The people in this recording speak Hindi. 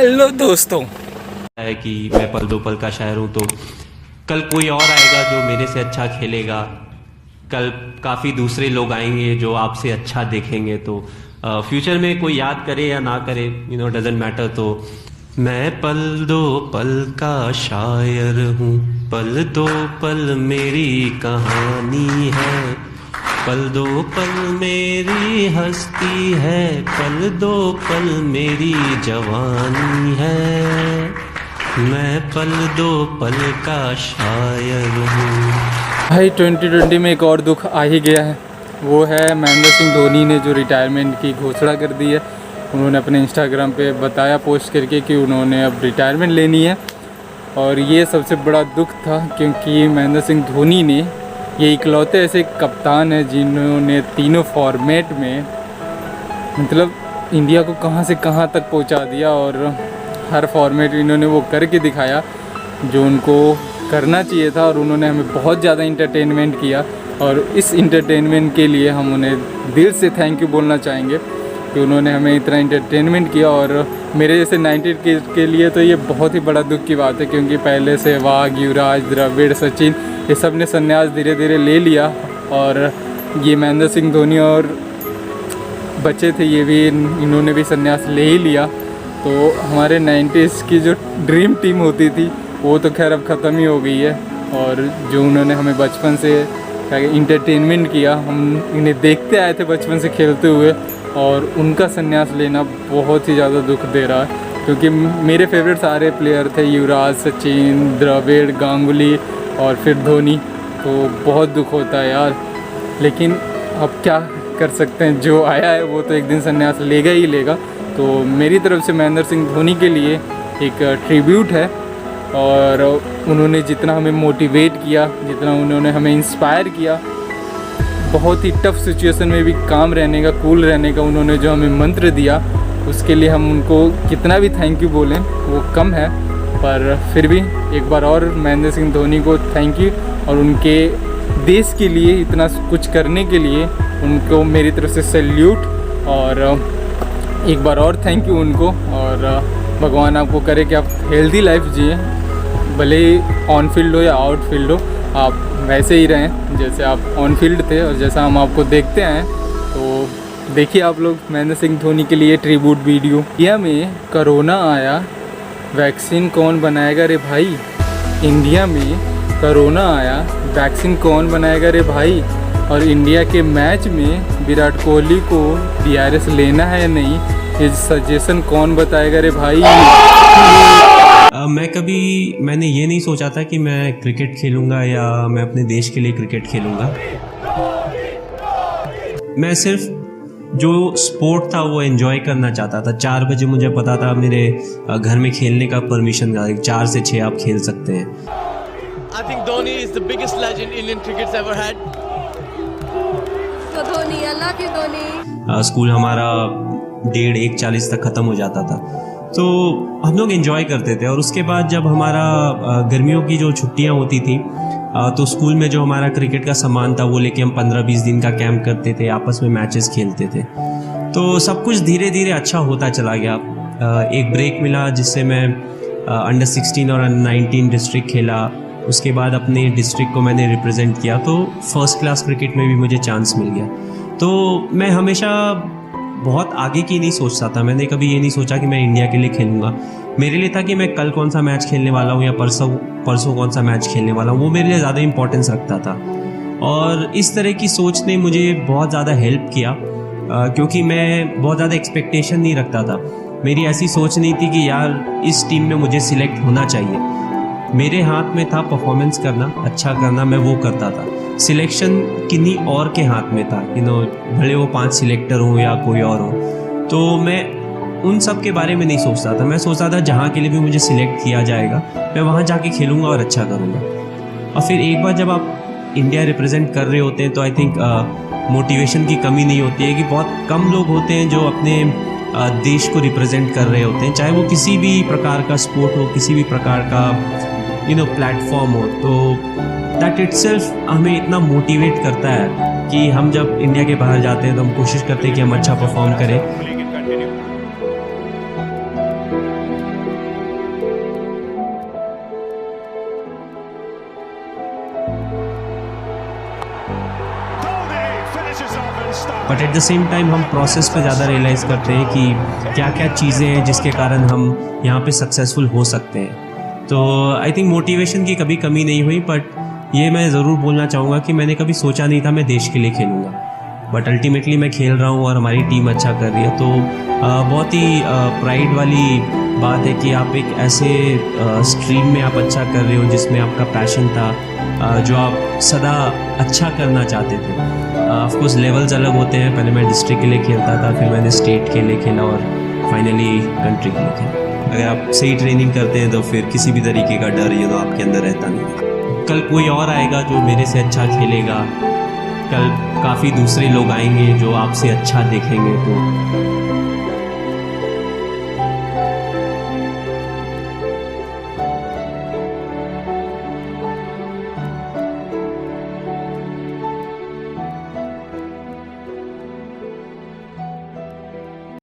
हेलो दोस्तों। है कि मैं पल दो पल का शायर हूँ, तो कल कोई और आएगा जो मेरे से अच्छा खेलेगा, कल काफ़ी दूसरे लोग आएंगे जो आपसे अच्छा देखेंगे। तो फ्यूचर में कोई याद करे या ना करे, डजेंट मैटर। तो मैं पल दो पल का शायर हूँ, पल दो पल मेरी कहानी है, पल दो पल मेरी हस्ती है, पल दो पल मेरी जवानी है, मैं पल दो पल का शायर हूँ। भाई 2020 में एक और दुख आ ही गया है। वो है महेंद्र सिंह धोनी ने जो रिटायरमेंट की घोषणा कर दी है। उन्होंने अपने इंस्टाग्राम पे बताया पोस्ट करके कि उन्होंने अब रिटायरमेंट लेनी है। और ये सबसे बड़ा दुख था क्योंकि महेंद्र सिंह धोनी ने ये इकलौते ऐसे कप्तान हैं जिन्होंने तीनों फॉर्मेट में मतलब इंडिया को कहां से कहां तक पहुंचा दिया। और हर फॉर्मेट इन्होंने वो करके दिखाया जो उनको करना चाहिए था। और उन्होंने हमें बहुत ज़्यादा इंटरटेनमेंट किया और इस इंटरटेनमेंट के लिए हम उन्हें दिल से थैंक यू बोलना चाहेंगे कि उन्होंने हमें इतना इंटरटेनमेंट किया। और मेरे जैसे 90 के लिए तो ये बहुत ही बड़ा दुख की बात है क्योंकि पहले सहवाग, युवराज, द्रविड़, सचिन ये सब ने संन्यास धीरे धीरे ले लिया। और ये महेंद्र सिंह धोनी और बच्चे थे, ये भी इन्होंने भी संन्यास ले ही लिया। तो हमारे 90s की जो ड्रीम टीम होती थी वो तो खैर अब ख़त्म ही हो गई है। और जो उन्होंने हमें बचपन से इंटरटेनमेंट किया, हम इन्हें देखते आए थे बचपन से खेलते हुए, और उनका संन्यास लेना बहुत ही ज़्यादा दुख दे रहा है क्योंकि मेरे फेवरेट सारे प्लेयर थे, युवराज, सचिन, द्रविड़, गांगुली और फिर धोनी। तो बहुत दुख होता है यार, लेकिन अब क्या कर सकते हैं, जो आया है वो तो एक दिन संन्यास लेगा ही लेगा। तो मेरी तरफ से महेंद्र सिंह धोनी के लिए एक ट्रिब्यूट है। और उन्होंने जितना हमें मोटिवेट किया, जितना उन्होंने हमें इंस्पायर किया, बहुत ही टफ सिचुएशन में भी काम रहने का, कूल रहने का उन्होंने जो हमें मंत्र दिया, उसके लिए हम उनको कितना भी थैंक यू बोलें वो कम है। पर फिर भी एक बार और महेंद्र सिंह धोनी को थैंक यू, और उनके देश के लिए इतना कुछ करने के लिए उनको मेरी तरफ से सैल्यूट। और एक बार और थैंक यू उनको। और भगवान आपको करे कि आप हेल्दी लाइफ जिए, भले ही ऑन फील्ड हो या आउट फील्ड हो, आप वैसे ही रहें जैसे आप ऑन फील्ड थे और जैसा हम आपको देखते हैं। तो देखिए आप लोग महेंद्र सिंह धोनी के लिए ट्रिब्यूट वीडियो। इंडिया में कोरोना आया, वैक्सीन कौन बनाएगा रे भाई। इंडिया में कोरोना आया, वैक्सीन कौन बनाएगा रे भाई। और इंडिया के मैच में विराट कोहली को DRS लेना है या नहीं, ये सजेशन कौन बताएगा रे भाई। मैंने ये नहीं सोचा था कि मैं क्रिकेट खेलूंगा या मैं अपने देश के लिए क्रिकेट खेलूंगा। मैं सिर्फ जो स्पोर्ट था वो एंजॉय करना चाहता था। 4 बजे मुझे पता था मेरे घर में खेलने का परमिशन था, 4 से 6 आप खेल सकते हैं। I think Dhoni is the biggest legend Indian cricket's ever had. तो धोनी, अल्लाह की धोनी। स्कूल हमारा 1:30-1:40 तक ख़त्म हो जाता था, तो हम लोग एंजॉय करते थे। और उसके बाद जब हमारा गर्मियों की जो छुट्टियां होती थी, तो स्कूल में जो हमारा क्रिकेट का सामान था वो लेके हम 15-20 दिन का कैंप करते थे, आपस में मैचेस खेलते थे। तो सब कुछ धीरे धीरे अच्छा होता चला गया। एक ब्रेक मिला जिससे मैं अंडर 16 और अंडर 19 डिस्ट्रिक्ट खेला। उसके बाद अपने डिस्ट्रिक्ट को मैंने रिप्रेजेंट किया, तो फर्स्ट क्लास क्रिकेट में भी मुझे चांस मिल गया। तो मैं हमेशा बहुत आगे की नहीं सोचता था। मैंने कभी ये नहीं सोचा कि मैं इंडिया के लिए खेलूँगा। मेरे लिए था कि मैं कल कौन सा मैच खेलने वाला हूँ या परसों कौन सा मैच खेलने वाला हूँ, वो मेरे लिए ज़्यादा इंपॉर्टेंस रखता था। और इस तरह की सोच ने मुझे बहुत ज़्यादा हेल्प किया क्योंकि मैं बहुत ज़्यादा एक्सपेक्टेशन नहीं रखता था। मेरी ऐसी सोच नहीं थी कि यार इस टीम में मुझे सिलेक्ट होना चाहिए। मेरे हाथ में था परफॉर्मेंस करना, अच्छा करना, मैं वो करता था। सिलेक्शन किन्हीं और के हाथ में था, भले वो 5 सिलेक्टर हो या कोई और हो। तो मैं उन सब के बारे में नहीं सोचता था। मैं सोचता था जहाँ के लिए भी मुझे सिलेक्ट किया जाएगा मैं वहाँ जाके खेलूँगा और अच्छा करूँगा। और फिर एक बार जब आप इंडिया रिप्रेजेंट कर रहे होते हैं तो आई थिंक मोटिवेशन की कमी नहीं होती है। कि बहुत कम लोग होते हैं जो अपने देश को रिप्रेजेंट कर रहे होते हैं, चाहे वो किसी भी प्रकार का स्पोर्ट हो, किसी भी प्रकार का प्लेटफॉर्म हो। तो दैट इटसेल्फ हमें इतना मोटिवेट करता है कि हम जब इंडिया के बाहर जाते हैं तो हम कोशिश करते हैं कि हम अच्छा परफॉर्म करें। But at the same time हम प्रोसेस पे ज़्यादा रियलाइज़ करते हैं कि क्या क्या चीज़ें हैं जिसके कारण हम यहाँ पे सक्सेसफुल हो सकते हैं। तो आई थिंक मोटिवेशन की कभी कमी नहीं हुई, बट ये मैं ज़रूर बोलना चाहूँगा कि मैंने कभी सोचा नहीं था मैं देश के लिए खेलूँगा, बट अल्टीमेटली मैं खेल रहा हूँ और हमारी टीम अच्छा कर रही है। तो बहुत ही प्राइड वाली बात है कि आप एक ऐसे स्ट्रीम में आप अच्छा कर रहे हो जिसमें आपका पैशन था, जो आप सदा अच्छा करना चाहते थे। ऑफ कोर्स लेवल्स अलग होते हैं, पहले मैं डिस्ट्रिक्ट के लिए खेलता था, फिर मैंने स्टेट के लिए खेला और फाइनली कंट्री के लिए खेला। अगर आप सही ट्रेनिंग करते हैं तो फिर किसी भी तरीके का डर आपके अंदर रहता नहीं। कल कोई और आएगा जो मेरे से अच्छा खेलेगा, कल काफ़ी दूसरे लोग आएंगे जो आपसे अच्छा देखेंगे, तो